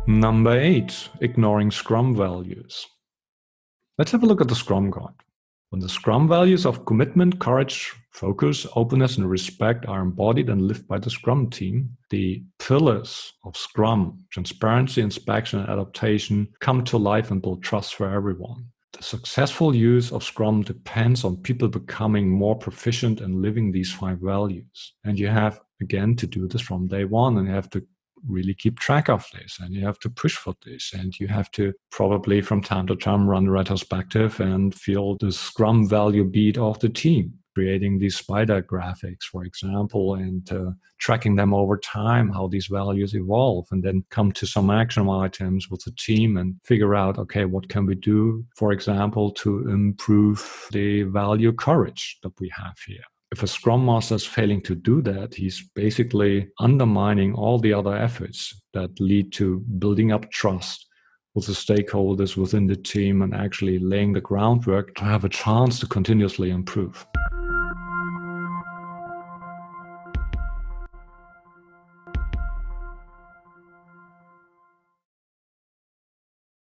Number 8, ignoring Scrum values. Let's have a look at the Scrum Guide. When the Scrum values of commitment, courage, focus, openness, and respect are embodied and lived by the Scrum team, the pillars of Scrum, transparency, inspection, and adaptation, come to life and build trust for everyone. The successful use of Scrum depends on people becoming more proficient and living these 5 values. And you have, again, to do this from day one, and you have to really keep track of this, and you have to push for this, and you have to probably from time to time run a retrospective and feel the Scrum value beat of the team, creating these spider graphics, for example, and tracking them over time, how these values evolve, and then come to some action items with the team and figure out, okay, what can we do, for example, to improve the value courage that we have here. If a Scrum Master is failing to do that, he's basically undermining all the other efforts that lead to building up trust with the stakeholders within the team and actually laying the groundwork to have a chance to continuously improve.